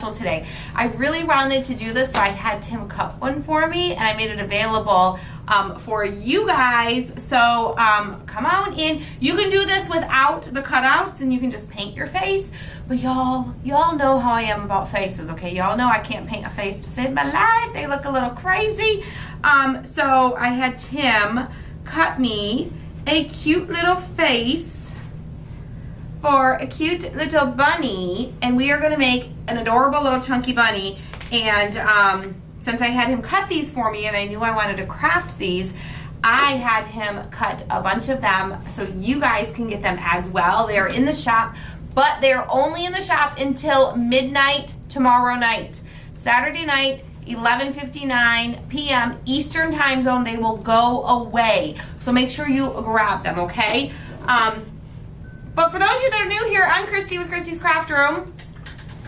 today. I really wanted to do this, so I had Tim cut one for me, and I made it available for you guys. So come on in. You can do this without the cutouts, and you can just paint your face. But y'all know how I am about faces, okay? Y'all know I can't paint a face to save my life. They look a little crazy. So I had Tim cut me a cute little face for a cute little bunny, and we are going to make an adorable little chunky bunny. And since I had him cut these for me and I knew I wanted to craft these, I had him cut a bunch of them so you guys can get them as well. They are in the shop, but they're only in the shop until midnight tomorrow night. Saturday night, 11:59 p.m. Eastern time zone. They will go away, so make sure you grab them, okay? But for those of you that are new here, I'm Christy with Christy's Craft Room.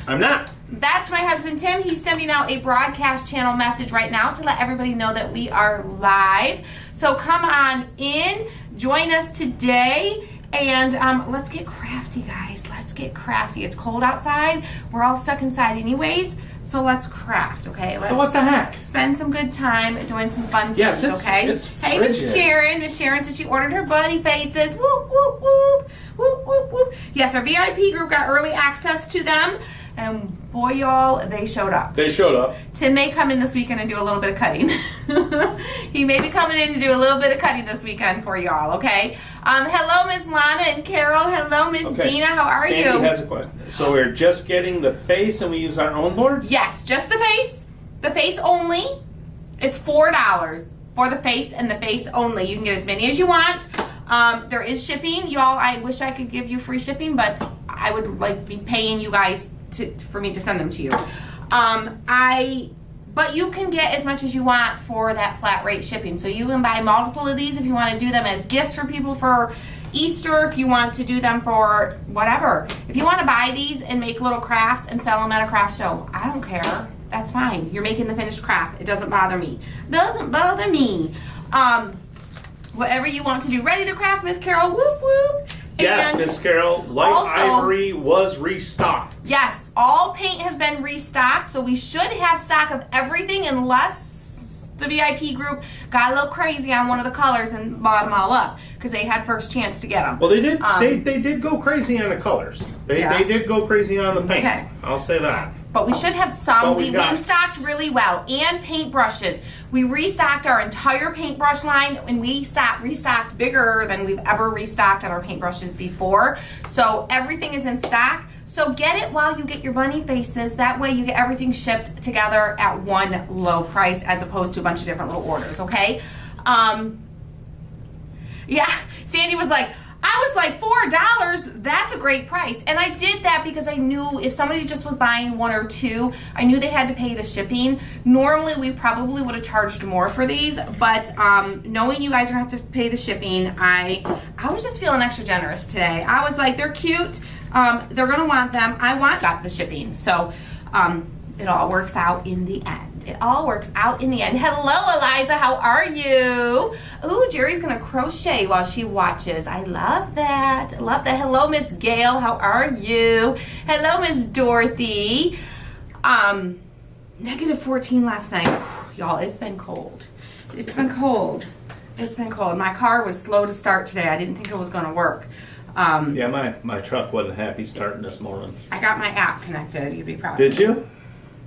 I'm not. That's my husband, Tim. He's sending out a broadcast channel message right now to let everybody know that we are live. So come on in, join us today, and let's get crafty, guys. Let's get crafty. It's cold outside. We're all stuck inside anyways, so let's craft, okay? So what the heck? Spend some good time doing some fun yes, things, okay? It's hey, Miss Sharon. Miss Sharon said she ordered her bunny faces. Whoop, whoop, whoop. Whoop, whoop, whoop. Yes, our VIP group got early access to them, and boy, y'all, they showed up. They showed up. Tim may come in this weekend and do a little bit of cutting. He may be coming in to do a little bit of cutting this weekend for y'all, okay? Hello, Miss Lana and Carol. Hello, Miss Gina. How are you? Sandy has a question. So we're just getting the face and we use our own boards? Yes, just the face. The face only. It's $4 for the face and the face only. You can get as many as you want. There is shipping, y'all. I wish I could give you free shipping, but I would be paying you guys for me to send them to you. But you can get as much as you want for that flat rate shipping. So you can buy multiple of these if you want to do them as gifts for people for Easter, if you want to do them for whatever. If you want to buy these and make little crafts and sell them at a craft show, I don't care. That's fine. You're making the finished craft. It doesn't bother me. Doesn't bother me. Whatever you want to do. Ready to craft, Miss Carol? Whoop, whoop. Yes, Miss Carol. Light Ivory was restocked. Yes, all paint has been restocked, so we should have stock of everything unless the VIP group got a little crazy on one of the colors and bought them all up because they had first chance to get them. Well, they did. They did go crazy on the colors. They did go crazy on the paint. Okay. I'll say that. But we should have some. We stocked really well. And paintbrushes. We restocked our entire paintbrush line, and we restocked bigger than we've ever restocked on our paintbrushes before. So everything is in stock. So get it while you get your bunny faces. That way you get everything shipped together at one low price as opposed to a bunch of different little orders, okay? Yeah, Sandy was like, I was like, $4, that's a great price. And I did that because I knew if somebody just was buying one or two, I knew they had to pay the shipping. Normally, we probably would have charged more for these, but knowing you guys are going to have to pay the shipping, I was just feeling extra generous today. I was like, they're cute. They're going to want them. Got the shipping. So it all works out in the end. It all works out in the end. Hello, Eliza. How are you? Ooh, Jerry's going to crochet while she watches. I love that. I love that. Hello, Miss Gail. How are you? Hello, Miss Dorothy. -14 last night. Y'all, it's been cold. It's been cold. It's been cold. My car was slow to start today. I didn't think it was going to work. Yeah, my truck wasn't happy starting this morning. I got my app connected. You'd be proud. Did you?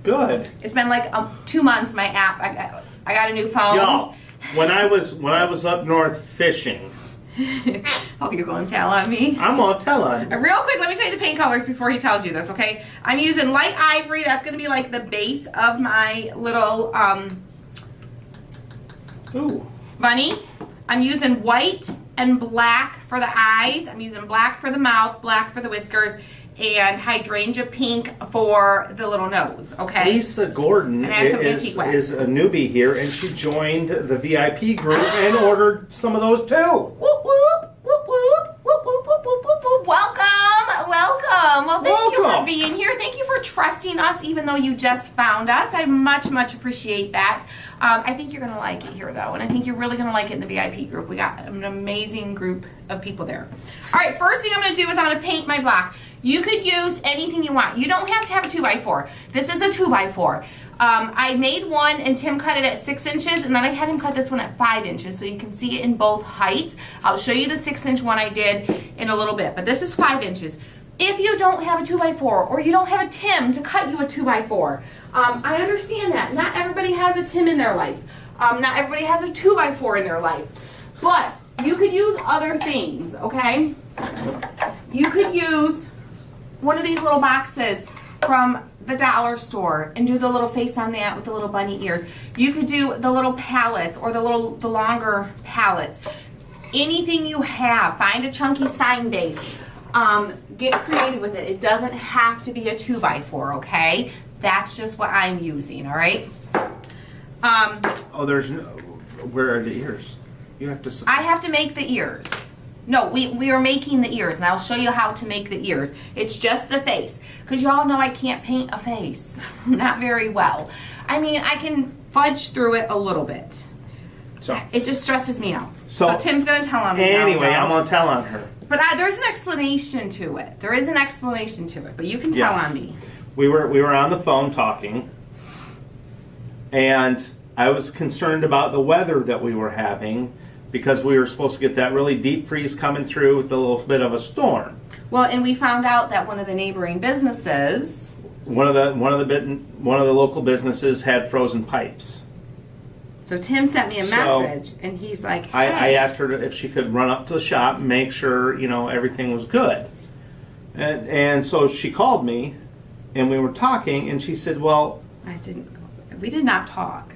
Good. It's been like 2 months. My app. I got a new phone. Y'all, when I was up north fishing. Oh, you're going to tell on me? I'm gonna tell on you. Real quick, let me tell you the paint colors before he tells you this, okay? I'm using light ivory. That's going to be like the base of my little bunny. I'm using white and black for the eyes. I'm using black for the mouth, black for the whiskers, and hydrangea pink for the little nose, okay? Lisa Gordon is a newbie here, and she joined the VIP group and ordered some of those too. Whoop, whoop, whoop, whoop, whoop, whoop, whoop, whoop, whoop, whoop. Welcome, welcome. Well, thank you for being here. Thank you for trusting us, even though you just found us. I much, much appreciate that. I think you're going to like it here, though, and I think you're really going to like it in the VIP group. We got an amazing group of people there. All right, first thing I'm going to do is I'm going to paint my block. You could use anything you want. You don't have to have a 2x4. This is a 2x4. I made one and Tim cut it at 6 inches, and then I had him cut this one at 5 inches so you can see it in both heights. I'll show you the 6-inch one I did in a little bit, but this is 5 inches. If you don't have a 2x4 or you don't have a Tim to cut you a 2x4, I understand that. Not everybody has a Tim in their life. Not everybody has a 2x4 in their life. But you could use other things, okay? You could use one of these little boxes from the dollar store and do the little face on that with the little bunny ears. You could do the little pallets or the longer pallets. Anything you have, find a chunky sign base. Get creative with it. It doesn't have to be a 2x4, okay? That's just what I'm using, all right? There's no, where are the ears? You have to. I have to make the ears. No, we are making the ears, and I'll show you how to make the ears. It's just the face, because y'all know I can't paint a face. Not very well. I mean, I can fudge through it a little bit. So it just stresses me out. So Tim's going to tell on me. Anyway, I'm going to tell on her. But there's an explanation to it. There is an explanation to it, but you can tell on me. We were on the phone talking, and I was concerned about the weather that we were having, because we were supposed to get that really deep freeze coming through with a little bit of a storm. Well, and we found out that one of the neighboring businesses, one of the local businesses had frozen pipes. So Tim sent me a message, and he's like, hey. I asked her if she could run up to the shop and make sure, everything was good. And so she called me, and we were talking, and she said, well... We did not talk.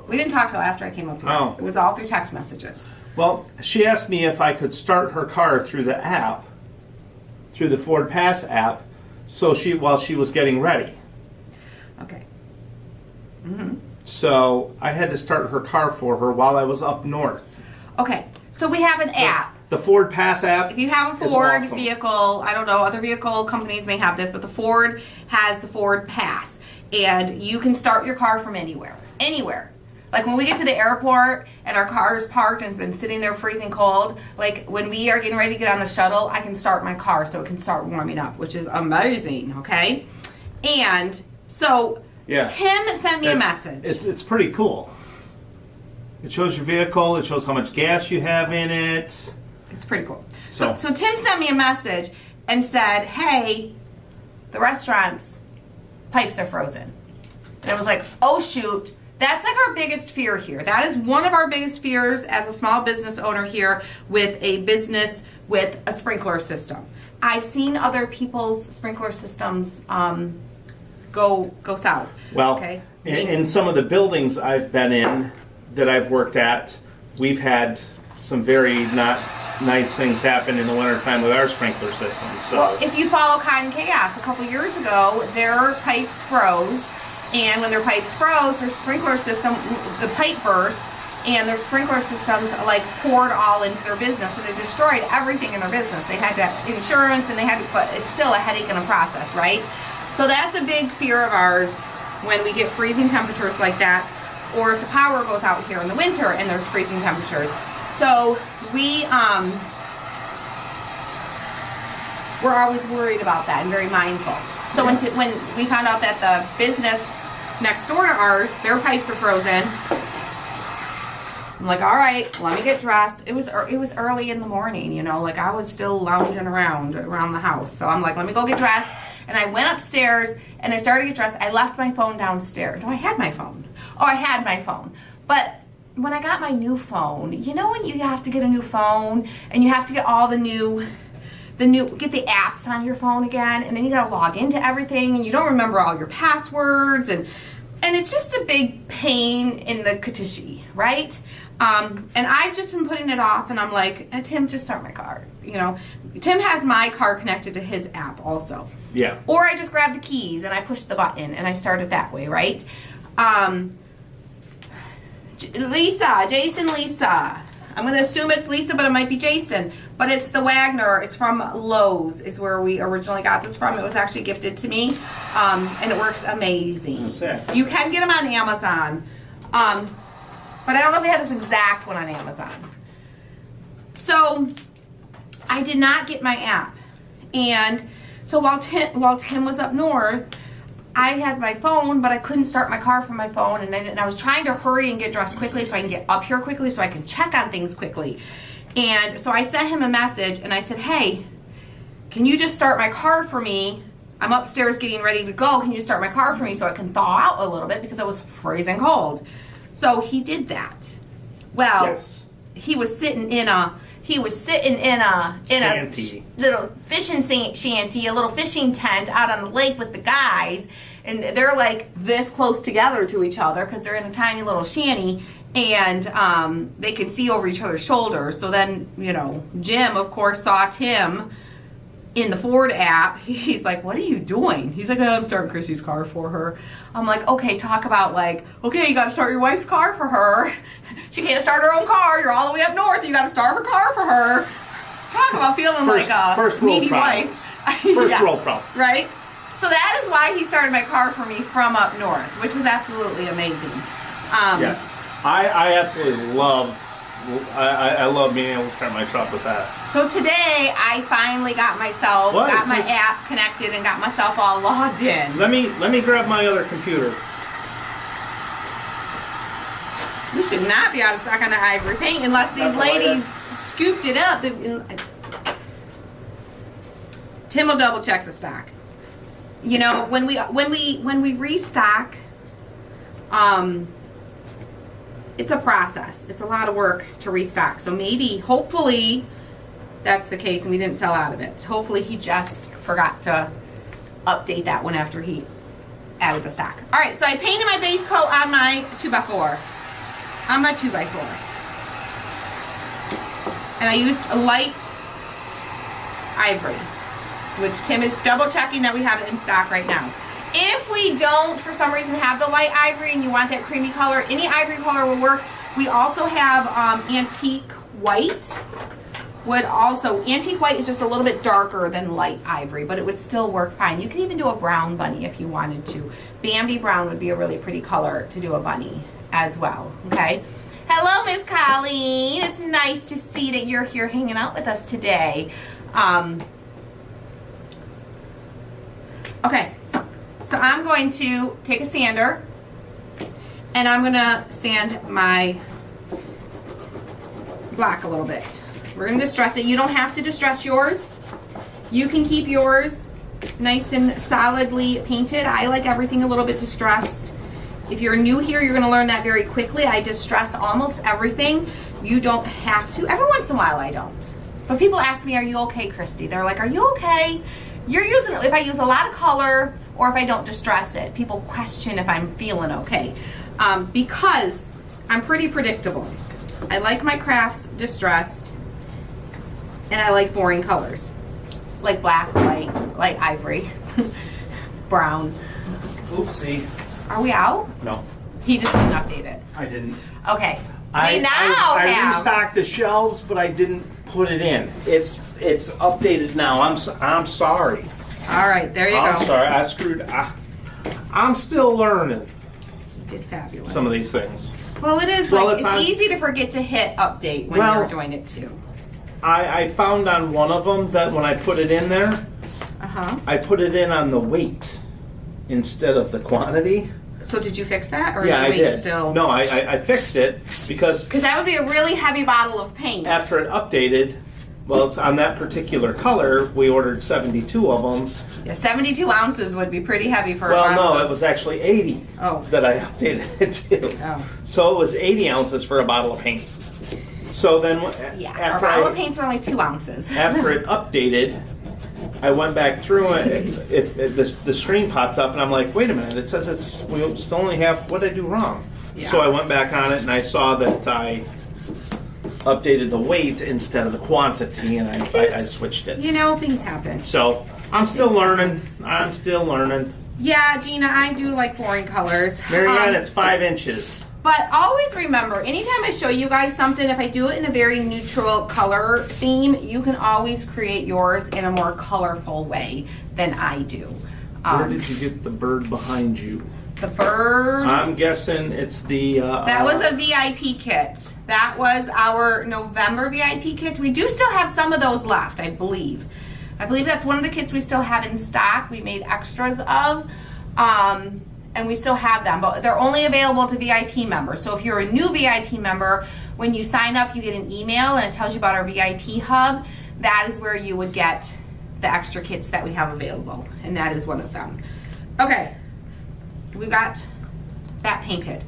We didn't talk till after I came up here. Oh. It was all through text messages. Well, she asked me if I could start her car through the app, through the Ford Pass app, while she was getting ready. Okay. Mm-hmm. So I had to start her car for her while I was up north. Okay, so we have an app. The Ford Pass app. If you have a Ford vehicle, I don't know, other vehicle companies may have this, but the Ford has the Ford Pass. And you can start your car from anywhere. Anywhere. Like when we get to the airport and our car is parked and it's been sitting there freezing cold, like when we are getting ready to get on the shuttle, I can start my car so it can start warming up, which is amazing, okay? And so Tim sent me a message. It's pretty cool. It shows your vehicle, it shows how much gas you have in it. It's pretty cool. So Tim sent me a message and said, hey, the restaurant's pipes are frozen. And I was like, oh shoot. That's like our biggest fear here. That is one of our biggest fears as a small business owner here with a business with a sprinkler system. I've seen other people's sprinkler systems go south. Well, okay? in some of the buildings I've been in that I've worked at, we've had some very not nice things happen in the wintertime with our sprinkler systems. So. Well, if you follow Cotton Chaos, a couple years ago, their pipes froze. And when their pipes froze, their sprinkler system, the pipe burst, and their sprinkler systems like poured all into their business, and it destroyed everything in their business. They had to insurance, and they had to put. It's still a headache and a process, right? So that's a big fear of ours when we get freezing temperatures like that, or if the power goes out here in the winter and there's freezing temperatures. So we're always worried about that and very mindful. So when we found out that the business next door to ours, their pipes were frozen, I'm like, all right, let me get dressed. It was early in the morning, like I was still lounging around the house. So I'm like, let me go get dressed. And I went upstairs and I started to get dressed. I left my phone downstairs. No, I had my phone. Oh, I had my phone. But when I got my new phone, when you have to get a new phone and you have to get all get the apps on your phone again, and then you gotta log into everything, and you don't remember all your passwords, and it's just a big pain in the katishi, right? And I've just been putting it off, and I'm like, Tim, just start my car. Tim has my car connected to his app also. Yeah. Or I just grab the keys and I push the button and I start it that way, right? Lisa. I'm going to assume it's Lisa, but it might be Jason. But it's the Wagner. It's from Lowe's is where we originally got this from. It was actually gifted to me, and it works amazing. You can get them on Amazon, but I don't know if they have this exact one on Amazon. So I did not get my app, and So while Tim was up north, I had my phone, but I couldn't start my car from my phone, and I was trying to hurry and get dressed quickly so I can get up here quickly so I can check on things quickly. And so I sent him a message, and I said, hey, can you just start my car for me? I'm upstairs getting ready to go. Can you start my car for me so it can thaw out a little bit because it was freezing cold? So he did that. Well, Yes. he was sitting in a Shanty. little fishing shanty, a little fishing tent out on the lake with the guys, and they're like this close together to each other because they're in a tiny little shanty, and they can see over each other's shoulders. So then, you know, Jim, of course, saw Tim in the Ford app. He's like, what are you doing? He's like, oh, I'm starting Chrissy's car for her. I'm like, okay, talk about like, okay, you got to start your wife's car for her. She can't start her own car. You're all the way up north. You got to start her car for her. Talk about feeling like a first world needy problems. wife. First Yeah. world problems. Right? So that is why he started my car for me from up north, which was absolutely amazing. Yes, I absolutely love. I love being able to start my truck with that. So today I finally got myself, What? got Is my this- app connected and got myself all logged in. Let me grab my other computer. We should not be out of stock on the ivory paint unless these That's the ladies lighter. scooped it up. Tim will double check the stock. You know, when we restock, it's a process. It's a lot of work to restock. So maybe, hopefully, that's the case and we didn't sell out of it. Hopefully he just forgot to update that one after he added the stock. All right, so I painted my base coat on my 2x4. On my 2x4. And I used a light ivory, which Tim is double checking that we have it in stock right now. If we don't, for some reason, have the light ivory and you want that creamy color, any ivory color will work. We also have antique white. Antique white is just a little bit darker than light ivory, but it would still work fine. You can even do a brown bunny if you wanted to. Bambi brown would be a really pretty color to do a bunny as well, okay? Hello, Miss Colleen. It's nice to see that you're here hanging out with us today. Okay, so I'm going to take a sander and I'm gonna sand my black a little bit. We're gonna distress it. You don't have to distress yours. You can keep yours nice and solidly painted. I like everything a little bit distressed. If you're new here, you're gonna learn that very quickly. I distress almost everything. You don't have to. Every once in a while I don't. But people ask me, are you okay, Christy? They're like, are you okay? You're using it. If I use a lot of color or if I don't distress it, people question if I'm feeling okay. Because I'm pretty predictable. I like my crafts distressed and I like boring colors. Like black, white, like ivory, brown. Oopsie. Are we out? No, He just didn't update it. I didn't. Okay. I We now I have. restocked the shelves, but I didn't put it in. It's updated now. I'm sorry. All right, there you I'm go. sorry. I screwed. I'm still learning You did fabulous. some of these things. Well, it is Well, like it's it's on- easy to forget to hit update when Well- you're doing it too. I found on one of them that when I put it in there, I put it in on the weight instead of the quantity. So did you fix that, or Yeah, is I the weight did. still? No, I fixed it because Because that would be a really heavy bottle of paint. after it updated, well, it's on that particular color. We ordered 72 of them. Yeah, 72 ounces would be pretty heavy for a Well, bottle. no, it was actually 80 Oh. that I updated it to. Oh. So it was 80 ounces for a bottle of paint. So then Yeah, our after bottle of paints are only 2 ounces. after it updated, I went back through it. The screen popped up, and I'm like, wait a minute! It says we still only have. What did I do wrong? Yeah. So I went back on it, and I saw that I updated the weight instead of the quantity, and I switched it. You know, things happen. So I'm still learning. I'm still learning. Yeah, Gina, I do like boring colors. Marianne, it's 5 inches. But always remember, anytime I show you guys something, if I do it in a very neutral color theme, you can always create yours in a more colorful way than I do. Where did you get the bird behind you? The bird, I'm guessing it's the. that was a VIP kit. That was our November VIP kit. We do still have some of those left, I believe. I believe that's one of the kits we still have in stock. We made extras of, and we still have them, but they're only available to VIP members. So if you're a new VIP member, when you sign up, you get an email and it tells you about our VIP hub. That is where you would get the extra kits that we have available, and that is one of them. Okay, we got that painted.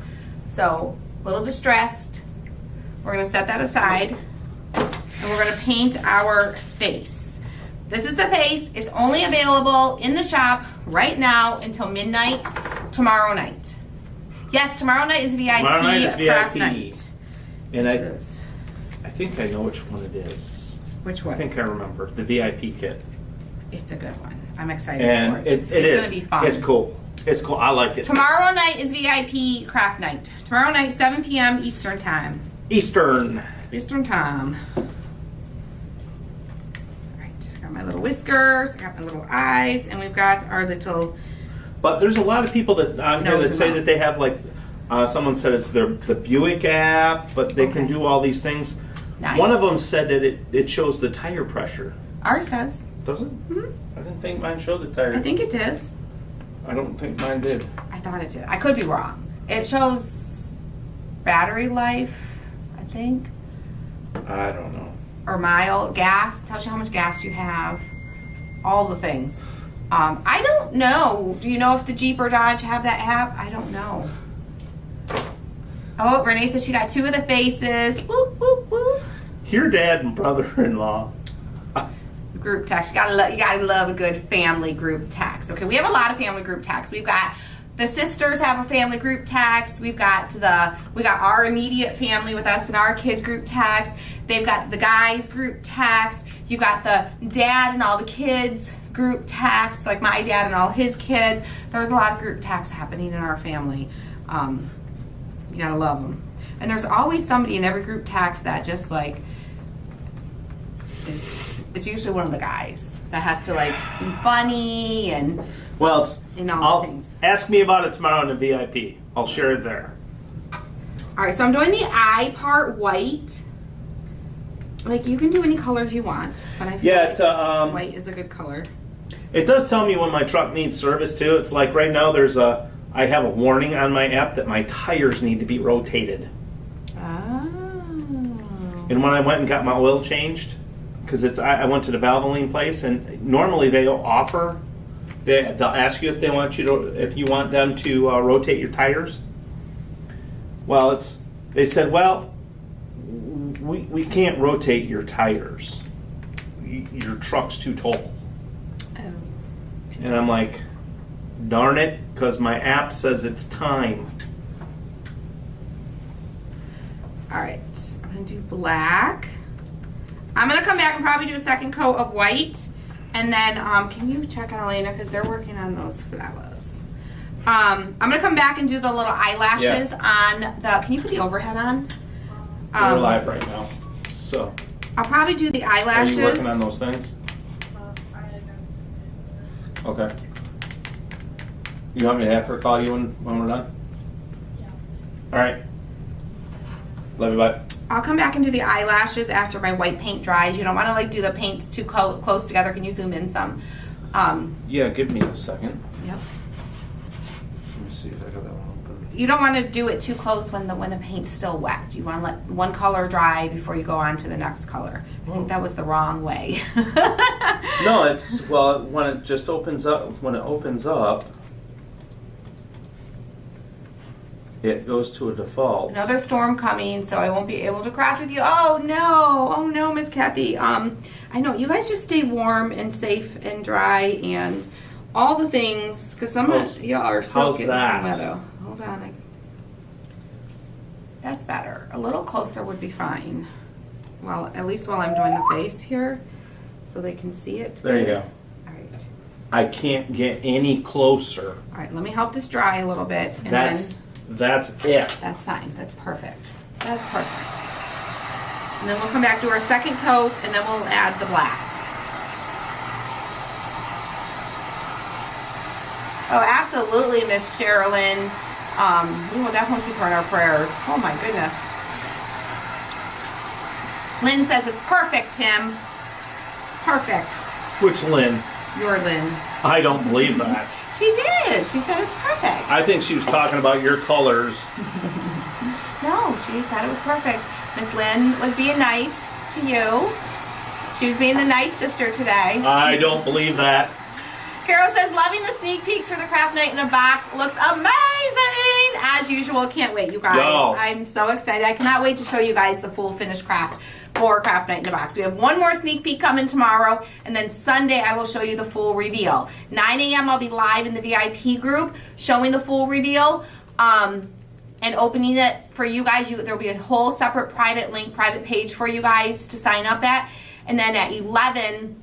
So, a little distressed. We're gonna set that aside, and we're gonna paint our face. This is the face. It's only available in the shop right now until midnight tomorrow night. Yes, tomorrow night is VIP. Tomorrow night is craft VIP. night. And It is. I think I know which one it is. Which I one? think I remember the VIP kit. It's a good one. I'm excited for And it. it is. It's gonna be fun. It's cool. It's cool. I like it. Tomorrow night is VIP craft night. Tomorrow night, 7 p.m. Eastern time. Eastern. Eastern time. All right, I got my little whiskers, I got my little eyes, and we've got our little. But there's a lot of people that on here Nose that and say mouth. that they have like, someone said it's the Buick app, but they can Okay. do all these things. Nice. One of them said that it shows the tire pressure. Ours does. Does it? Mhm. I didn't think mine showed the tire. I think it does. I don't think mine did. I thought it did. I could be wrong. It shows battery life, I think, I don't know. or mile, gas. Tells you how much gas you have. All the things. I don't know. Do you know if the Jeep or Dodge have that app? I don't know. Oh, Renee says she got 2 of the faces. Whoop, whoop, whoop. Your dad and brother-in-law. Group text. You gotta love a good family group text. Okay, we have a lot of family group texts. We've got the sisters have a family group text. We got our immediate family with us and our kids group text. They've got the guys group text. You got the dad and all the kids group text, like my dad and all his kids. There's a lot of group texts happening in our family. You gotta love them. And there's always somebody in every group text that just like it's usually one of the guys that has to like be funny and Well, it's, in all I'll things. ask me about it tomorrow in the VIP. I'll share it there. all right. So I'm doing the eye part white. Like you can do any colors you want, but I feel Yeah, like white is a good color. it does tell me when my truck needs service too. It's like right now I have a warning on my app that my tires need to be rotated. Oh. And when I went and got my oil changed, because I went to the Valvoline place, and normally they'll ask you if you want them to rotate your tires. Well, they said, well, we can't rotate your tires. Your truck's too tall. Oh. And I'm like, darn it, because my app says it's time. All right. I'm gonna do black. I'm gonna come back and probably do a second coat of white, and then can you check on Elena because they're working on those flowers. I'm gonna come back and do the little eyelashes on the. Can you put the overhead on? We're live right now, so I'll probably do the are eyelashes. you working on those things? Okay. You want me to have her call you when we're done? Yeah. All right. Love you, bye. I'll come back and do the eyelashes after my white paint dries. You don't want to like do the paints too close together. Can you zoom in some? Yeah, give me a second. Yep. Let me see if I got that one open. You don't want to do it too close when the paint's still wet. You want to let one color dry before you go on to the next color. I think that was the wrong way. No, it's when it just opens up. When it opens up, it goes to a default. Another storm coming, so I won't be able to craft with you. Oh no, Miss Kathy. I know you guys just stay warm and safe and dry and all the things because some of y'all are still how's getting that? some weather. Hold on. That's better. A little closer would be fine. Well, at least while I'm doing the face here, so they can see it. There you go. All right. I can't get any closer. All right. Let me help this dry a little bit, and That's it. that's fine. That's perfect. That's perfect. And then we'll come back to our second coat, and then we'll add the black. Oh, absolutely, Miss Sherilyn. We will definitely keep her in our prayers. Oh my goodness. Lynn says it's perfect, Tim. It's perfect. Which Lynn? Your Lynn. I don't believe that. She did. She said it's perfect. I think she was talking about your colors. No, she said it was perfect. Miss Lynn was being nice to you. She was being the nice sister today. I don't believe that. Carol says, loving the sneak peeks for the craft night in a box. Looks amazing! As usual, can't wait, you guys. Yo. I'm so excited. I cannot wait to show you guys the full finished craft for craft night in a box. We have one more sneak peek coming tomorrow, and then Sunday I will show you the full reveal. 9 a.m. I'll be live in the VIP group showing the full reveal and opening it for you guys. There'll be a whole separate private link, private page for you guys to sign up at. And then at 11,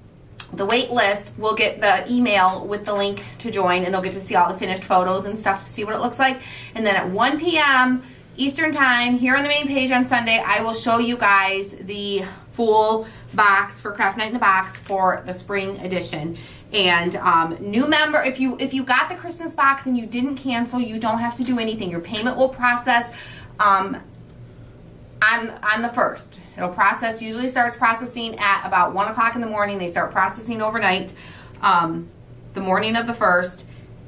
the wait list will get the email with the link to join, and they'll get to see all the finished photos and stuff to see what it looks like. And then at 1 p.m. Eastern time, here on the main page on Sunday, I will show you guys the full box for Craft Night in a Box for the spring edition. And new member, if you got the Christmas box and you didn't cancel, you don't have to do anything. Your payment will process on the 1st. It'll process, usually starts processing at about 1 o'clock in the morning. They start processing overnight, the morning of the 1st.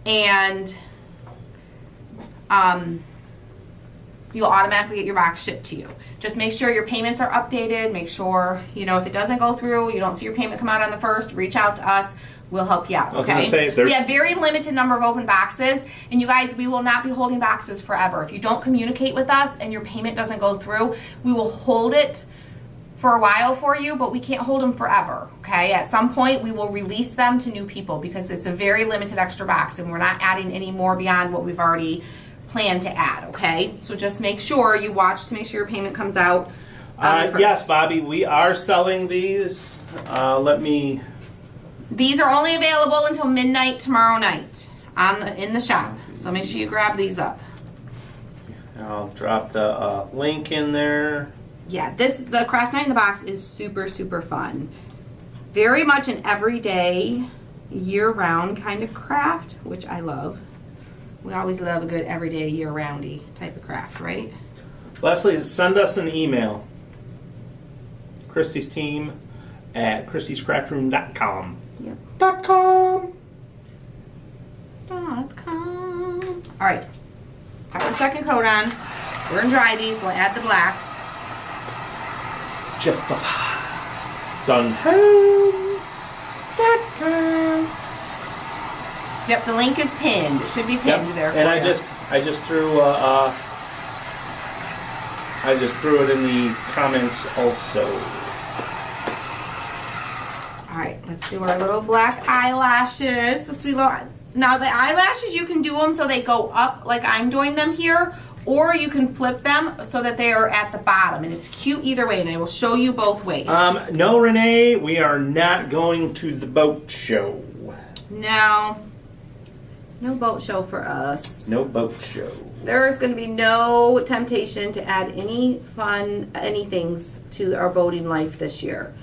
And you'll automatically get your box shipped to you. Just make sure your payments are updated. Make sure, if it doesn't go through, you don't see your payment come out on the 1st, reach out to us. We'll help you out, okay? I was gonna say, we have very limited number of open boxes, and you guys, we will not be holding boxes forever. If you don't communicate with us and your payment doesn't go through, we will hold it for a while for you, but we can't hold them forever, okay? At some point, we will release them to new people because it's a very limited extra box, and we're not adding any more beyond what we've already planned to add, okay? So just make sure you watch to make sure your payment comes out on the 1st. Yes, Bobby, we are selling these. These are only available until midnight tomorrow night in the shop. So make sure you grab these up. I'll drop the link in there. Yeah, the Craft Night in the Box is super, super fun. Very much an everyday, year-round kind of craft, which I love. We always love a good everyday, year-roundy type of craft, right? Leslie, send us an email. Christy's team at christyscraftroom.com. Yep. .com. .com. All right. Got the second coat on. We're gonna dry these. We'll add the black. Done. Yep, the link is pinned. It should be pinned there. And for I you. just threw it in the comments also. All right, let's do our little black eyelashes. The sweet little. Now the eyelashes, you can do them so they go up like I'm doing them here, or you can flip them so that they are at the bottom, and it's cute either way. And I will show you both ways. No, Renee, we are not going to the boat show. No boat show for us. No boat show. There is going to be no temptation to add any fun, anythings to our boating life this year.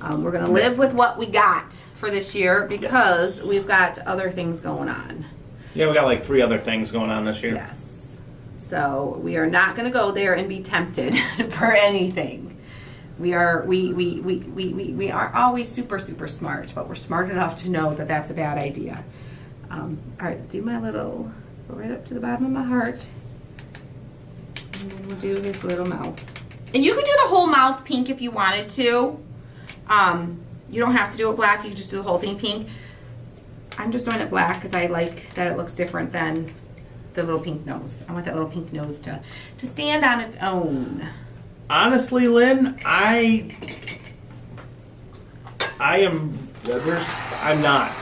We're going to live with what we got for this year because we've got other things going on. Yeah, we got like 3 other things going on this year. Yes. So we are not going to go there and be tempted for anything. We are always super, super smart, but we're smart enough to know that that's a bad idea. All right, do my little, go right up to the bottom of my heart. And then we'll do his little mouth. And you could do the whole mouth pink if you wanted to. You don't have to do it black, you can just do the whole thing pink. I'm just doing it black because I like that it looks different than the little pink nose. I want that little pink nose to stand on its own. Honestly, Lynn, I'm not.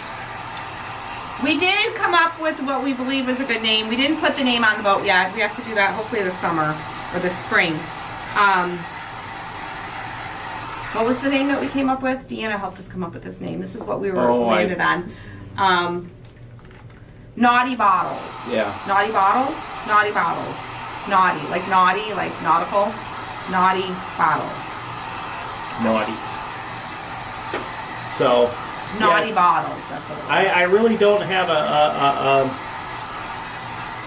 We did come up with what we believe is a good name. We didn't put the name on the boat yet. We have to do that hopefully this summer or this spring. What was the name that we came up with? Deanna helped us come up with this name. This is what we were landed on. Naughty Bottle. Yeah. Naughty Bottles? Naughty Bottles. Naughty. Like naughty, like nautical. Naughty Bottle. Naughty. So. Naughty yes, Bottles. That's what it was. I really don't have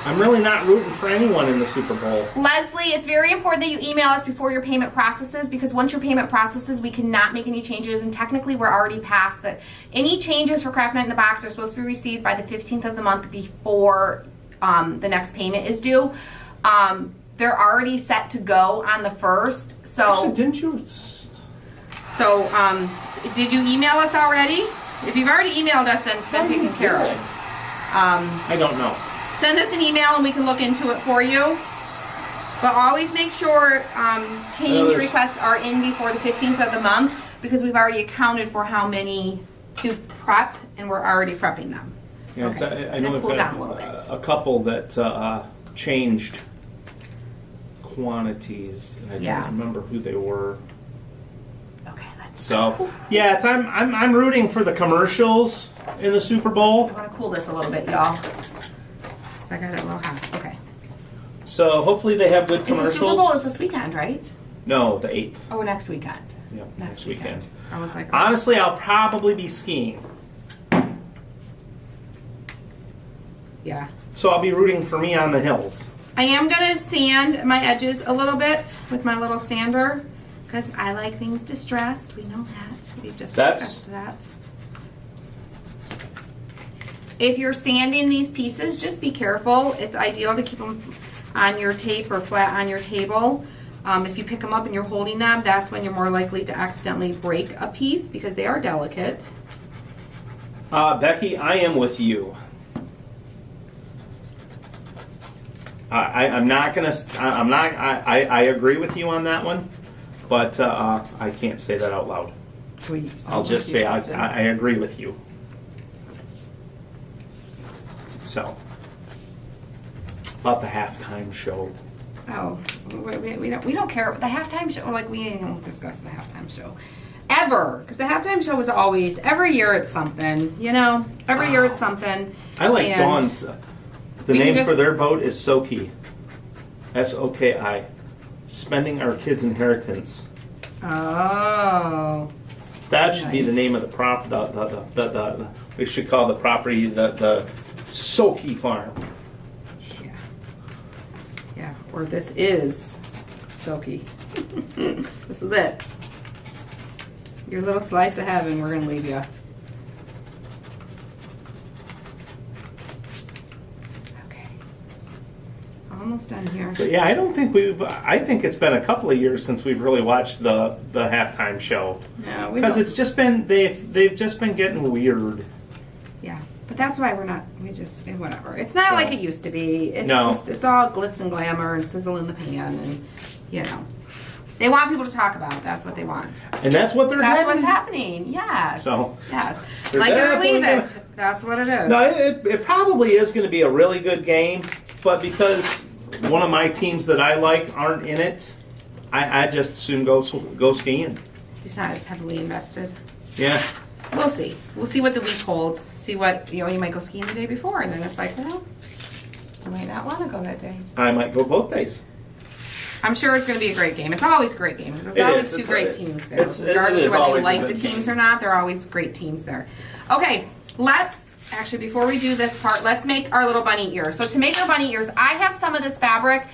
I'm really not rooting for anyone in the Super Bowl. Leslie, it's very important that you email us before your payment processes, because once your payment processes, we cannot make any changes, and technically we're already past that. Any changes for Craft Night in the Box are supposed to be received by the 15th of the month before the next payment is due. They're already set to go on the 1st. So, Actually, didn't you? did you email us already? If you've already emailed us, then it's been taken care of. I don't know. Send us an email and we can look into it for you. But always make sure change requests are in before the 15th of the month, because we've already accounted for how many to prep, and we're already prepping them. Yeah, Okay. I know Then we've cool got down a little bit. a couple that changed quantities. And I Yeah. don't remember who they were. Okay, let's. So yeah, I'm rooting for the commercials in the Super Bowl. I want to cool this a little bit, y'all. So I got it a little hot. Okay. So hopefully they have good Is commercials. the Super Bowl is this weekend, right? No, the 8th. Oh, next weekend. Yep, Next weekend. I was like, Honestly, I'll probably be skiing. yeah. So I'll be rooting for me on the hills. I am gonna sand my edges a little bit with my little sander, because I like things distressed. We know that. We've just discussed that. If you're sanding these pieces, just be careful. It's ideal to keep them on your tape or flat on your table. If you pick them up and you're holding them, that's when you're more likely to accidentally break a piece, because they are delicate. Becky, I am with you. I'm not gonna. I'm not. I agree with you on that one, but I can't say that out loud. I'll just say I agree with you. So about the halftime show. Oh, we don't care about the halftime show. Like, we don't discuss the halftime show ever, because the halftime show is always, every year it's something. You know, every year it's something. I like And Dawn's. The we can name for just- their boat is Soki. SOKI. Spending our kids' inheritance. Oh, That should be the Nice. name of the prop. We should call the property the Soki Farm. yeah, yeah. Or this is Soki. This is it. Your little slice of heaven. We're gonna leave you. Okay. Almost done here. So yeah, I don't think we've. I think it's been a couple of years since we've really watched the halftime show, No, we because don't. it's just been they've just been getting weird. Yeah, but that's why we're not. We just whatever. It's not So- like it used to be. It's No. just it's all glitz and glamour and sizzle in the pan, and you know, they want people to talk about it. That's what they want. And that's what they're That's getting. what's happening. Yes. So, yes, they're like it or definitely leave gonna- it. That's what it is. No, it probably is going to be a really good game, but because one of my teams that I like aren't in it, I just assume go skiing. He's not as heavily invested. Yeah. We'll see. We'll see what the week holds. See what you might go skiing the day before, and then it's like, well, I might not want to go that day. I might go both days. I'm sure it's going to be a great game. It's always great games. There's It always is. two It's great a- teams there. it's- it Regardless is of whether you always a like the good teams game. or not, there are always great teams there. Okay, let's actually, before we do this part, let's make our little bunny ears. So to make our bunny ears, I have some of this fabric,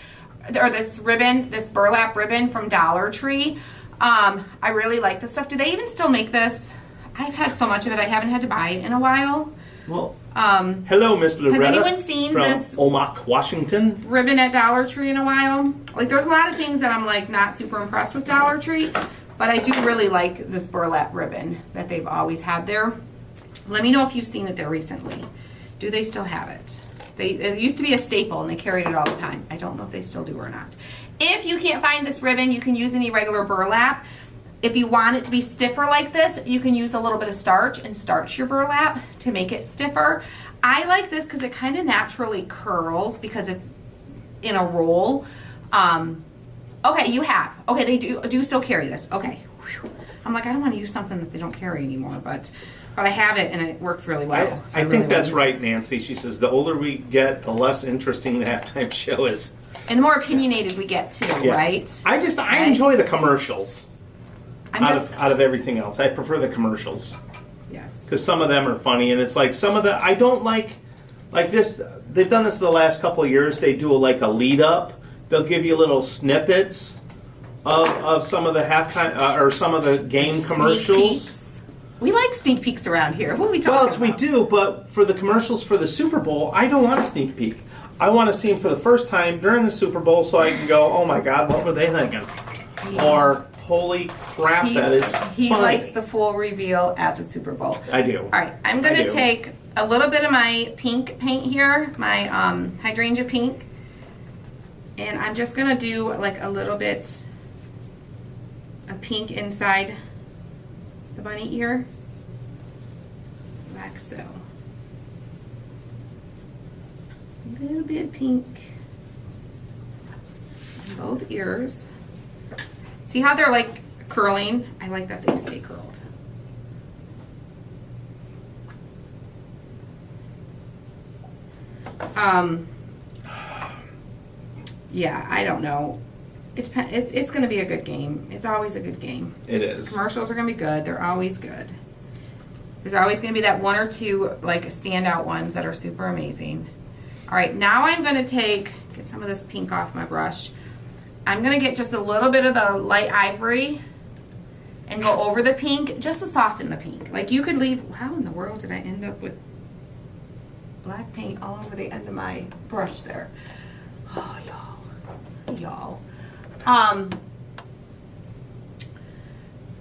or this ribbon, this burlap ribbon from Dollar Tree. I really like this stuff. Do they even still make this? I've had so much of it, I haven't had to buy it in a while. Well, Um, hello, Miss Loretta. anyone seen from this- Omak, Washington? ribbon at Dollar Tree in a while. Like, there's a lot of things that I'm like not super impressed with Dollar Tree, but I do really like this burlap ribbon that they've always had there. Let me know if you've seen it there recently. Do they still have it? It used to be a staple and they carried it all the time. I don't know if they still do or not. If you can't find this ribbon, you can use any regular burlap. If you want it to be stiffer like this, you can use a little bit of starch and starch your burlap to make it stiffer. I like this because it kind of naturally curls because it's in a roll. Okay, you have. Okay, they do still carry this. Okay. Whew. I'm like, I don't want to use something that they don't carry anymore, but I have it and it works really well. So I really think that's want to use right, Nancy. She says the older we get, the less interesting the halftime show is. it. And the more opinionated we get too, Yeah. right? I Right? enjoy the commercials I'm out just of everything else. I prefer the commercials yes. because some of them are funny, and it's like some of the I don't like this. they've done this the last couple of years. They do like a lead up. They'll give you little snippets of some of the halftime or some of the game Sneak commercials. peeks. We like sneak peeks around here. Who are we talking Well, about? we do, but for the commercials for the Super Bowl, I don't want a sneak peek. I want to see them for the first time during the Super Bowl so I can go, oh my God, what were they thinking? Or, holy crap, that is He funny. likes the full reveal at the Super Bowl. I do. All right, I'm going I to do. take a little bit of my pink paint here, my hydrangea pink, and I'm just going to do like a little bit of pink inside the bunny ear, like so. A little bit of pink on both ears. See how they're like curling? I like that they stay curled. Yeah, I don't know. It's going to be a good game. It's always a good game. It is. Commercials are going to be good. They're always good. There's always going to be that one or two like standout ones that are super amazing. All right, now I'm going to get some of this pink off my brush. I'm going to get just a little bit of the light ivory and go over the pink just to soften the pink. Like you could leave, how in the world did I end up with black paint all over the end of my brush there? Oh, y'all.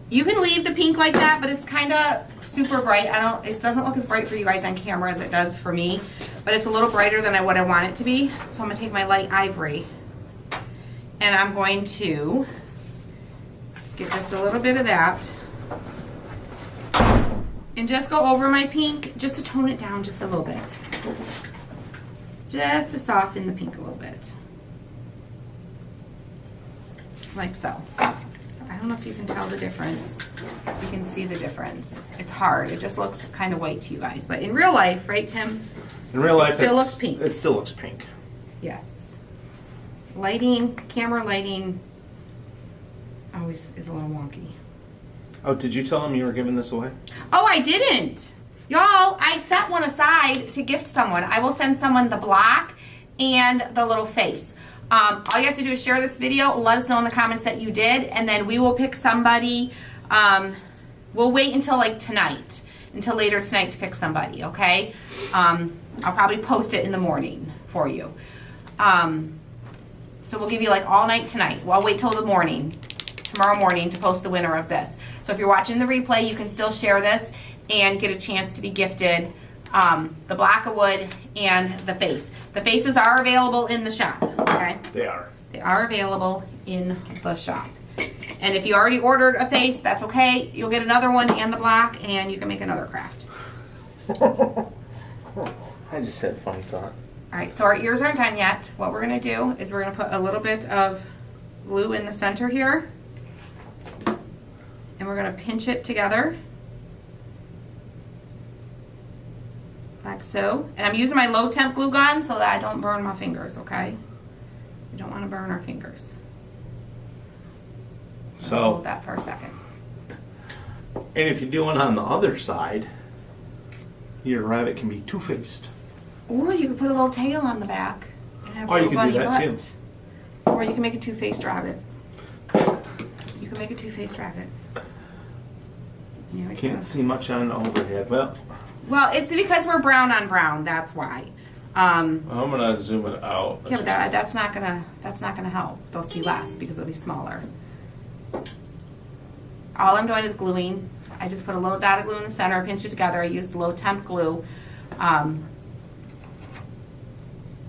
You can leave the pink like that, but it's kind of super bright. It doesn't look as bright for you guys on camera as it does for me, but it's a little brighter than what I want it to be. So I'm gonna take my light ivory and I'm going to get just a little bit of that and just go over my pink just to tone it down just a little bit. Just to soften the pink a little bit. Like so. I don't know if you can tell the difference. You can see the difference. It's hard. It just looks kind of white to you guys. But in real life, right, Tim? In real life, still looks pink. It still looks pink. Yes. Lighting, camera lighting, always is a little wonky. Oh, did you tell them you were giving this away? Oh, I didn't. Y'all, I set one aside to gift someone. I will send someone the block and the little face. All you have to do is share this video, let us know in the comments that you did, and then we will pick somebody. We'll wait until like tonight, until later tonight to pick somebody, okay? I'll probably post it in the morning for you. So we'll give you like all night tonight. Well, I'll wait till the morning, tomorrow morning, to post the winner of this. So if you're watching the replay, you can still share this and get a chance to be gifted the block of wood and the face. The faces are available in the shop, okay? They are. They are available in the shop. And if you already ordered a face, that's okay. You'll get another one and the block, and you can make another craft. I just had a funny thought. All right, so our ears aren't done yet. What we're gonna do is we're gonna put a little bit of glue in the center here, and we're gonna pinch it together. Like so. And I'm using my low temp glue gun so that I don't burn my fingers, okay? We don't want to burn our fingers. So, Hold that for a second. and if you do one on the other side, your rabbit can be two-faced. Or you could put a little tail on the back. And have a Or you little could do bunny that butt. Or you can make a two-faced rabbit. You can make a two-faced rabbit. You know, Can't see much on overhead. Well, it's because we're brown on brown. That's why. I'm gonna zoom it out. Yeah, but that's not gonna help. They'll see less because it'll be smaller. All I'm doing is gluing. I just put a little dot of glue in the center, pinched it together. I used low temp glue on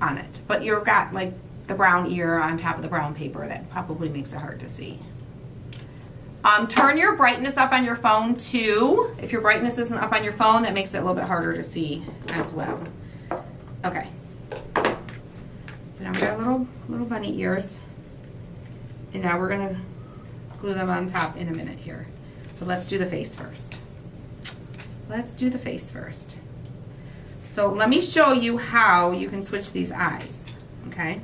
it. But you've got like the brown ear on top of the brown paper. That probably makes it hard to see. Turn your brightness up on your phone too. If your brightness isn't up on your phone, that makes it a little bit harder to see as well. Okay. So now we got little bunny ears. And now we're gonna glue them on top in a minute here. But let's do the face first. Let's do the face first. So let me show you how you can switch these eyes, okay?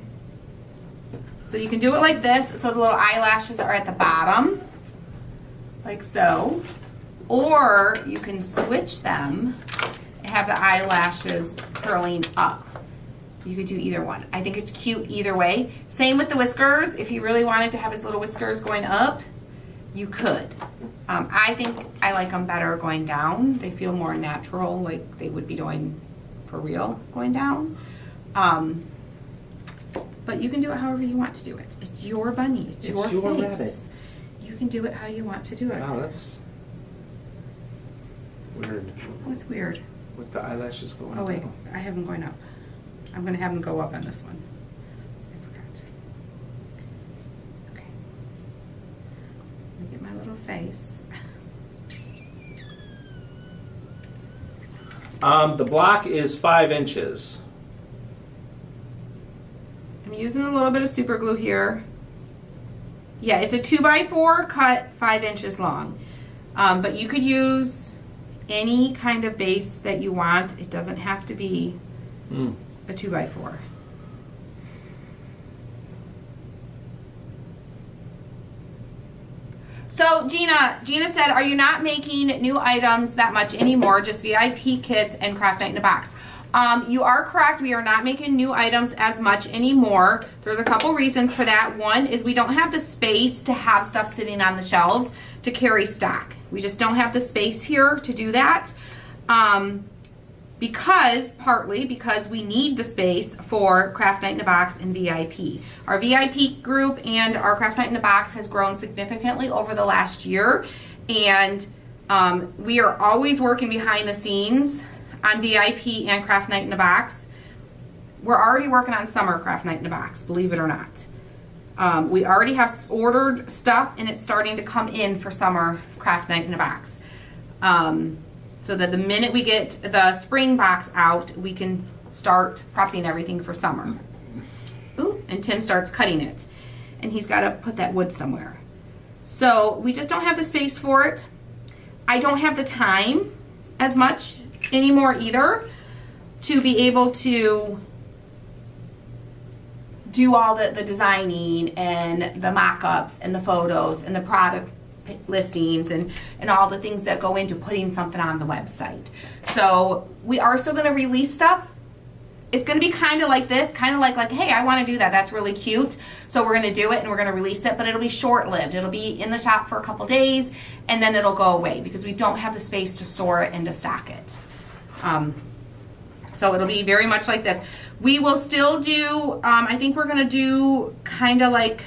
So you can do it like this, so the little eyelashes are at the bottom, like so. Or you can switch them and have the eyelashes curling up. You could do either one. I think it's cute either way. Same with the whiskers. If you really wanted to have his little whiskers going up, you could. I think I like them better going down. They feel more natural, like they would be doing for real going down. But you can do it however you want to do it. It's your bunny. It's your face. rabbit. You can do it how you want to do it. Wow, that's weird. What's weird? With the eyelashes going Oh wait, down. I have them going up. I'm going to have them go up on this one. I forgot. Okay. Let me get my little face. The block is 5 inches. I'm using a little bit of super glue here. Yeah, it's a 2x4 cut 5 inches long. But you could use any kind of base that you want. It doesn't have to be a 2x4. So Gina said, are you not making new items that much anymore, just VIP kits and Craft Night in a Box? You are correct. We are not making new items as much anymore. There's a couple reasons for that. One is we don't have the space to have stuff sitting on the shelves to carry stock. We just don't have the space here to do that. Partly because we need the space for Craft Night in a Box and VIP. Our VIP group and our Craft Night in a Box has grown significantly over the last year, and we are always working behind the scenes on VIP and Craft Night in a Box. We're already working on summer Craft Night in a Box, believe it or not. We already have ordered stuff, and it's starting to come in for summer Craft Night in a Box. So that the minute we get the spring box out, we can start prepping everything for summer. Ooh, and Tim starts cutting it. And he's got to put that wood somewhere. So we just don't have the space for it. I don't have the time as much anymore either to be able to do all the designing and the mock-ups and the photos and the product listings and all the things that go into putting something on the website. So we are still going to release stuff. It's going to be kind of like this, kind of like, hey, I want to do that. That's really cute. So we're going to do it and we're going to release it, but it'll be short-lived. It'll be in the shop for a couple days and then it'll go away because we don't have the space to store it and to stock it. So it'll be very much like this. We will still do, I think we're going to do kind of like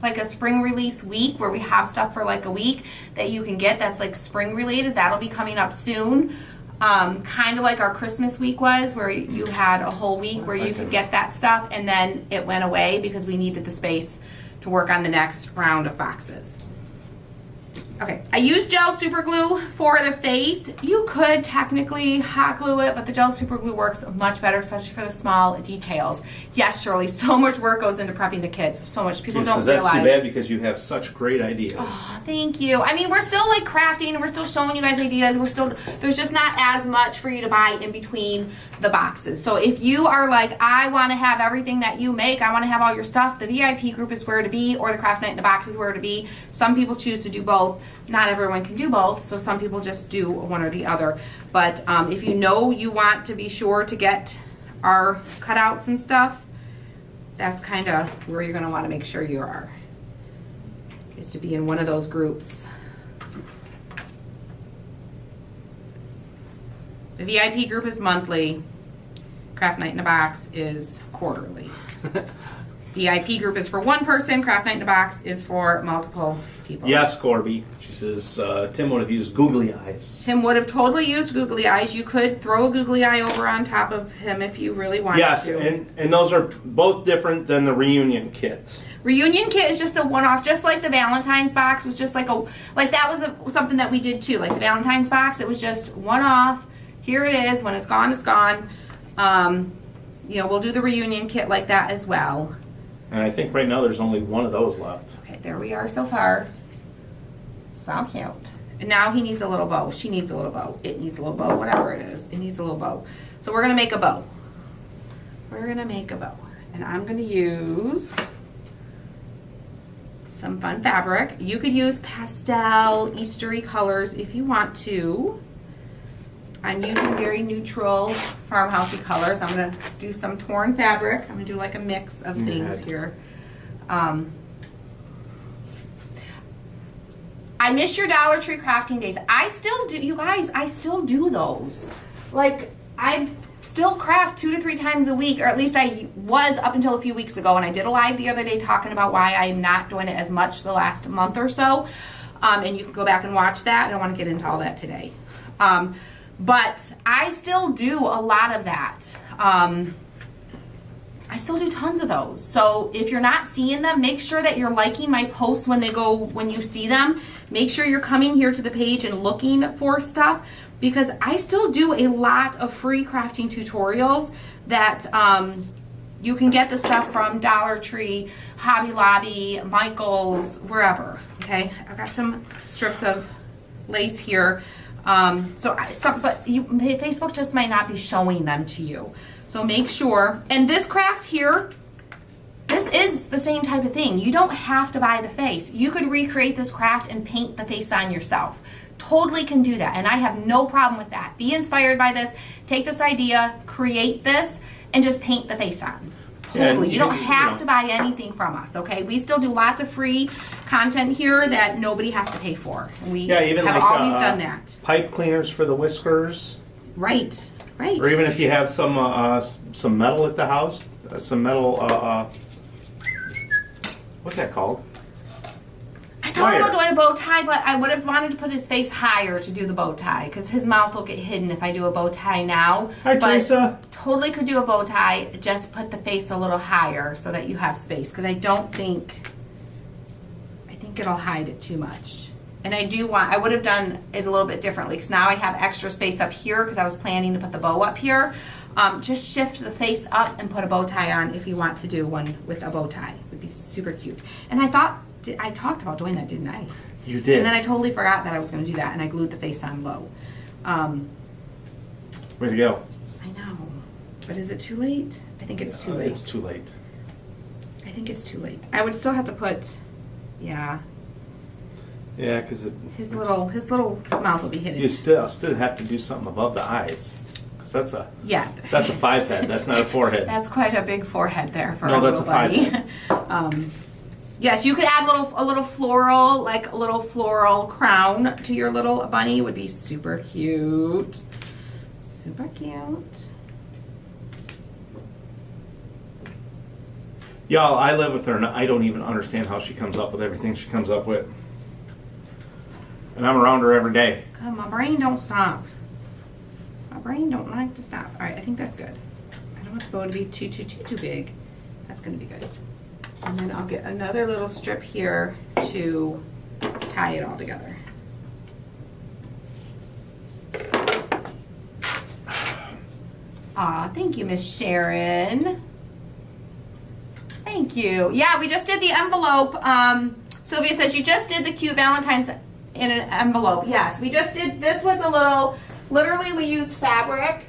a spring release week where we have stuff for like a week that you can get that's like spring related. That'll be coming up soon. Kind of like our Christmas week was, where you had a whole week where you could get that stuff and then it went away because we needed the space to work on the next round of boxes. Okay, I used gel super glue for the face. You could technically hot glue it, but the gel super glue works much better, especially for the small details. Yes, Shirley, so much work goes into prepping the kids. So much people don't realize. That's too bad because you have such great ideas. Oh, thank you. I mean, we're still like crafting and we're still showing you guys ideas. There's just not as much for you to buy in between the boxes. So if you are like, I want to have everything that you make, I want to have all your stuff, the VIP group is where to be, or the Craft Night in the Box is where to be. Some people choose to do both. Not everyone can do both, so some people just do one or the other. But if you know you want to be sure to get our cutouts and stuff, that's kind of where you're going to want to make sure you are, is to be in one of those groups. The VIP group is monthly. Craft Night in a Box is quarterly. VIP group is for one person. Craft Night in a Box is for multiple people. Yes, Corby. She says Tim would have used googly eyes. Tim would have totally used googly eyes. You could throw a googly eye over on top of him if you really wanted to. Yes, and those are both different than the reunion kit. Reunion kit is just a one-off, just like the Valentine's box was just like that was something that we did too. Like the Valentine's box, it was just one-off. Here it is. When it's gone, it's gone. We'll do the reunion kit like that as well. And I think right now there's only one of those left. Okay, there we are so far. So cute. And now he needs a little bow. She needs a little bow. It needs a little bow. Whatever it is, it needs a little bow. So we're going to make a bow. We're going to make a bow. And I'm going to use some fun fabric. You could use pastel, Eastery colors if you want to. I'm using very neutral farmhousey colors. I'm gonna do some torn fabric. I'm gonna do like a mix of things here. I miss your Dollar Tree crafting days. I still do, you guys, I still do those. Like, I still craft 2 to 3 times a week, or at least I was up until a few weeks ago, and I did a live the other day talking about why I'm not doing it as much the last month or so. And you can go back and watch that. I don't want to get into all that today. But I still do a lot of that. I still do tons of those. So if you're not seeing them, make sure that you're liking my posts when you see them. Make sure you're coming here to the page and looking for stuff, because I still do a lot of free crafting tutorials that you can get the stuff from Dollar Tree, Hobby Lobby, Michael's, wherever. Okay, I've got some strips of lace here. Facebook just might not be showing them to you. So make sure, and this craft here, this is the same type of thing. You don't have to buy the face. You could recreate this craft and paint the face on yourself. Totally can do that, and I have no problem with that. Be inspired by this, take this idea, create this, and just paint the face on. Totally. You don't have to buy anything from us, okay? We still do lots of free content here that nobody has to pay for. We even have like, always done that. Pipe cleaners for the whiskers. Right, right. Or even if you have some metal at the house, some metal, what's that called? I thought about doing a bow tie, but I would have wanted to put his face higher to do the bow tie, because his mouth will get hidden if I do a bow tie now. Hi, Teresa. Totally could do a bow tie, just put the face a little higher so that you have space, because I think it'll hide it too much. And I would have done it a little bit differently, because now I have extra space up here because I was planning to put the bow up here. Just shift the face up and put a bow tie on if you want to do one with a bow tie. It would be super cute. And I thought, I talked about doing that, didn't I? You did. And then I totally forgot that I was going to do that, and I glued the face on low. Way to go. I know. But is it too late? I think it's too late. It's too late. I think it's too late. I would still have to put, yeah. Yeah, because his little mouth will be hidden. You still have to do something above the eyes, because that's a 5 head. That's not a 4 head. That's quite a big forehead there for no, a that's little a 5 bunny. head. Yes, you could add a little floral, like a little floral crown to your little bunny. It would be super cute. Super cute. Y'all, I live with her, and I don't even understand how she comes up with everything she comes up with. And I'm around her every day. My brain don't stop. My brain don't like to stop. All right, I think that's good. I don't want the bow to be too big. That's going to be good. And then I'll get another little strip here to tie it all together. Aw, thank you, Miss Sharon. Thank you. Yeah, we just did the envelope. Sylvia says you just did the cute Valentine's in an envelope. Yes, we just did. This was a little, literally we used fabric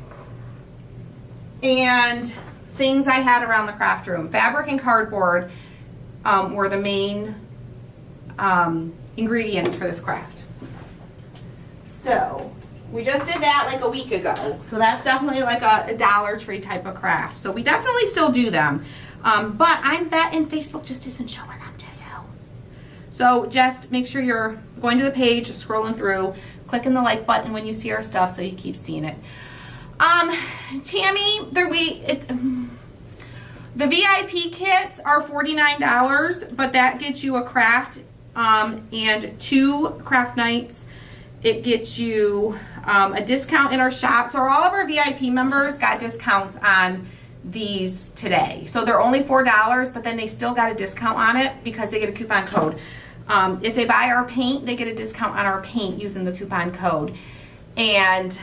and things I had around the craft room. Fabric and cardboard were the main ingredients for this craft. So we just did that like a week ago. So that's definitely like a Dollar Tree type of craft. So we definitely still do them. But I'm betting Facebook just isn't showing them to you. So just make sure you're going to the page, scrolling through, clicking the like button when you see our stuff so you keep seeing it. Tammy, the VIP kits are $49, but that gets you a craft and 2 craft nights. It gets you a discount in our shop. So all of our VIP members got discounts on these today. So they're only $4, but then they still got a discount on it because they get a coupon code. If they buy our paint, they get a discount on our paint using the coupon code. And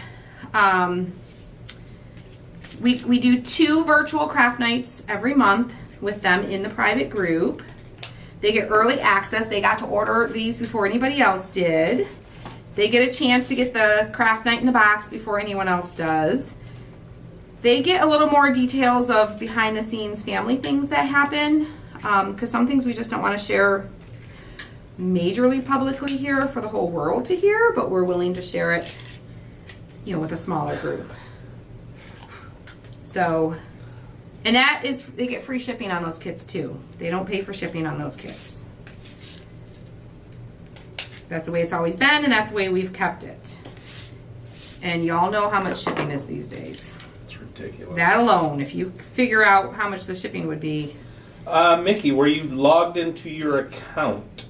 we do 2 virtual craft nights every month with them in the private group. They get early access. They got to order these before anybody else did. They get a chance to get the craft night in the box before anyone else does. They get a little more details of behind the scenes family things that happen, because some things we just don't want to share majorly publicly here for the whole world to hear, but we're willing to share it with a smaller group. So, and that is, they get free shipping on those kits too. They don't pay for shipping on those kits. That's the way it's always been, and that's the way we've kept it. And y'all know how much shipping is these days. It's ridiculous. That alone, if you figure out how much the shipping would be. Mickey, were you logged into your account?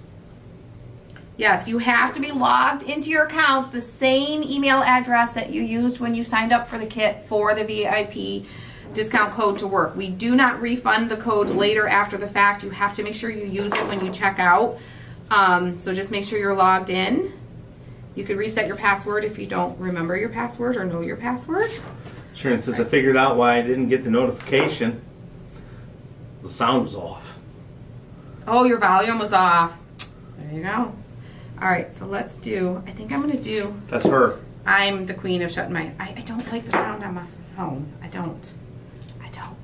Yes, you have to be logged into your account, the same email address that you used when you signed up for the kit for the VIP discount code to work. We do not refund the code later after the fact. You have to make sure you use it when you check out. So just make sure you're logged in. You could reset your password if you don't remember your password or know your password. Sure, and since I figured out why I didn't get the notification, the sound was off. Oh, your volume was off. There you go. All right, so let's do, I think I'm going to do, That's her. I'm the queen of shutting my, I don't like the sound on my phone. I don't. All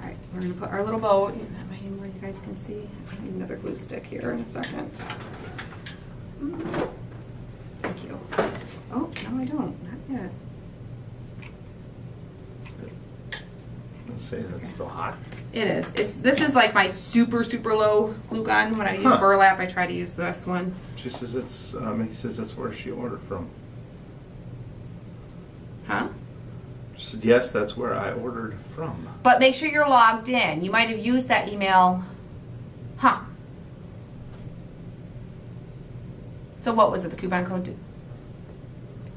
right, we're going to put our little bow where you guys can see. I need another glue stick here in a second. Thank you. Oh, no I don't, not yet. Let's see, is it still hot? It is. This is like my super low glue gun. When I use burlap, I try to use this one. She says it's, he says that's where she ordered from. Huh? She said, yes, that's where I ordered from. But make sure you're logged in. You might have used that email. Huh. So what was it, the coupon code?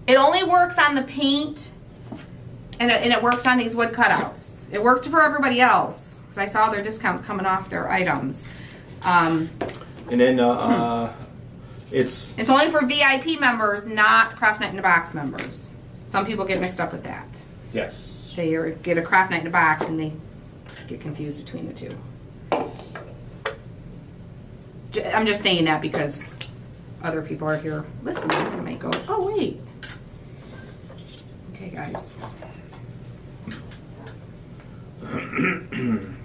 It only works on the paint, and it works on these wood cutouts. It worked for everybody else, because I saw their discounts coming off their items. And then it's only for VIP members, not Craft Night in a Box members. Some people get mixed up with that. yes. They get a Craft Night in a Box and they get confused between the two. I'm just saying that because other people are here listening and might go, oh wait. Okay guys. I'm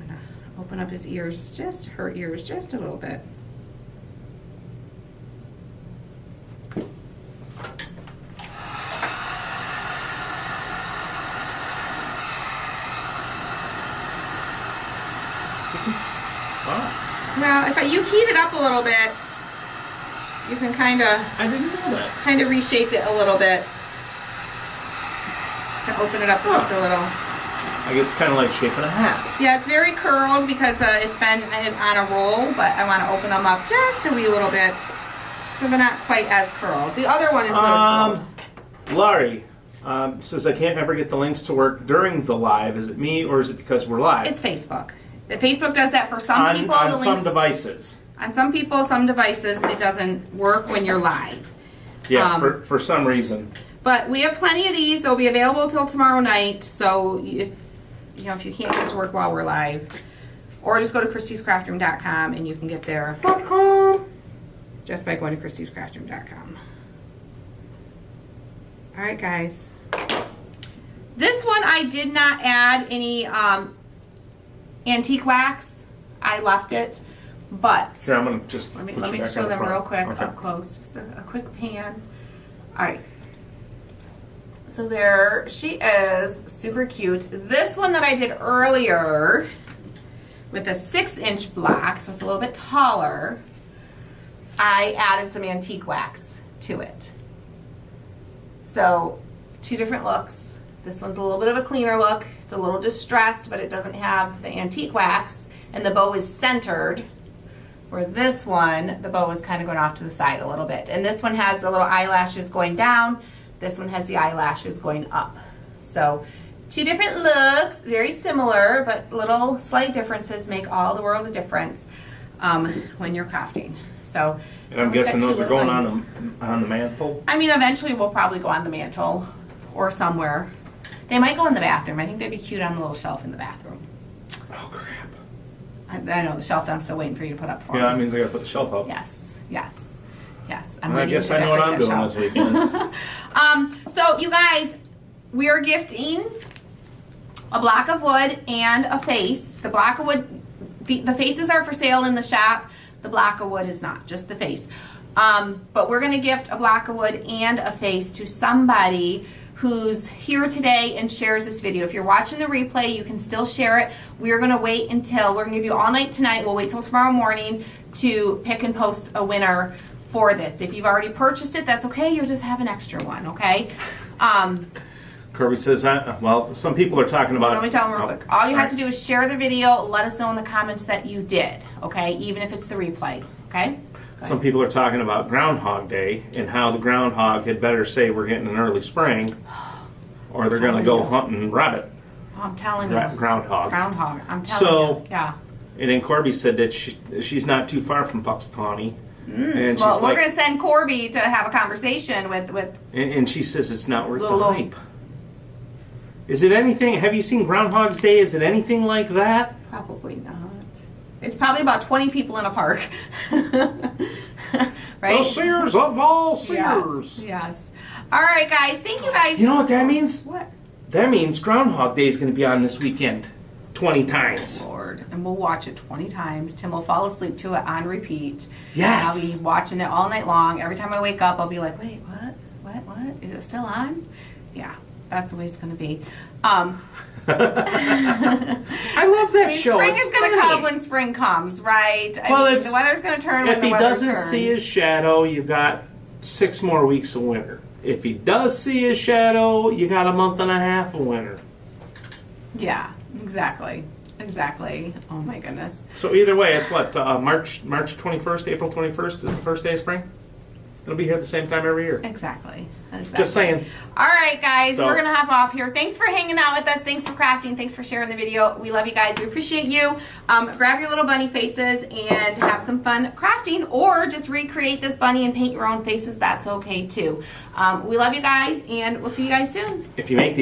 gonna open up his ears, just her ears, just a little bit. Wow. Well, if you heat it up a little bit, you can kind of I didn't know that. reshape it a little bit to open it up just a little. I guess it's kind of like shaping a hat. Yeah, it's very curled because it's been on a roll, but I want to open them up just a wee little bit so they're not quite as curled. The other one is really curled. Laurie says I can't ever get the links to work during the live. Is it me or is it because we're live? It's Facebook. The Facebook does that for some people. On the some links, devices. On some people, some devices, it doesn't work when you're live. Yeah, for some reason. But we have plenty of these. They'll be available till tomorrow night. So if you can't get to work while we're live, or just go to christyscraftroom.com and you can get there just by going to christyscraftroom.com. All right, guys. This one I did not add any antique wax. I left it, but Here, I'm gonna just let me put you back show on the them front. real quick Okay. up close. Just a quick pan. All right. So there she is, super cute. This one that I did earlier with a 6-inch block, so it's a little bit taller, I added some antique wax to it. So 2 different looks. This one's a little bit of a cleaner look. It's a little distressed, but it doesn't have the antique wax, and the bow is centered. Where this one, the bow is kind of going off to the side a little bit. And this one has the little eyelashes going down. This one has the eyelashes going up. So 2 different looks, very similar, but little slight differences make all the world of difference when you're crafting. So, And I'm we've got guessing 2 those are little going ones. on the mantle. I mean, eventually we'll probably go on the mantle or somewhere. They might go in the bathroom. I think they'd be cute on the little shelf in the bathroom. Oh crap! I know the shelf that I'm still waiting for you to put up for me. Yeah, that means I gotta put the shelf up. Yes. And I waiting guess to I know what I'm decorate doing that this shelf. weekend. So you guys, we are gifting a block of wood and a face. The block of wood, the faces are for sale in the shop. The block of wood is not, just the face. But we're going to gift a block of wood and a face to somebody who's here today and shares this video. If you're watching the replay, you can still share it. We're going to wait until, we're going to give you all night tonight. We'll wait till tomorrow morning to pick and post a winner for this. If you've already purchased it, that's okay. You'll just have an extra one, okay? Kirby says, well, some people are talking about... Let me tell them real quick. All you have to do is share the video. Let us know in the comments that you did, okay? Even if it's the replay, okay? Some people are talking about Groundhog Day and how the groundhog had better say we're getting an early spring or they're going to go hunting rabbit. I'm telling you. Groundhog. Groundhog. I'm telling you. Yeah. And then Corby said that she's not too far from Puxatawny. And Well, she's we're like, going to send Corby to have a conversation with and she says it's not worth the Little- hype. Is it anything? Have you seen Groundhog's Day? Is it anything like that? Probably not. It's probably about 20 people in a park. Right? The Sears of all Sears. Yes. Yes. All right, guys. Thank you, guys. You know what that means? What? That means Groundhog Day is going to be on this weekend 20 times. Lord. And we'll watch it 20 times. Tim will fall asleep to it on repeat. Yes. And I'll be watching it all night long. Every time I wake up, I'll be like, wait, what? What? Is it still on? Yeah. That's the way it's going to be. I love that show. Spring It's is going to funny. come when spring comes, right? Well, I mean, it's- the weather's going to turn If when the he weather doesn't turns. see his shadow, you've got 6 more weeks of winter. If he does see his shadow, you got a month and a half of winter. Yeah, exactly. Exactly. Oh my goodness. So either way, it's what, March 21st, April 21st is the first day of spring? It'll be here at the same time every year. Exactly. Just saying. All right, guys, So- we're going to hop off here. Thanks for hanging out with us. Thanks for crafting. Thanks for sharing the video. We love you guys. We appreciate you. Grab your little bunny faces and have some fun crafting, or just recreate this bunny and paint your own faces. That's okay, too. We love you guys, and we'll see you guys soon. If you make these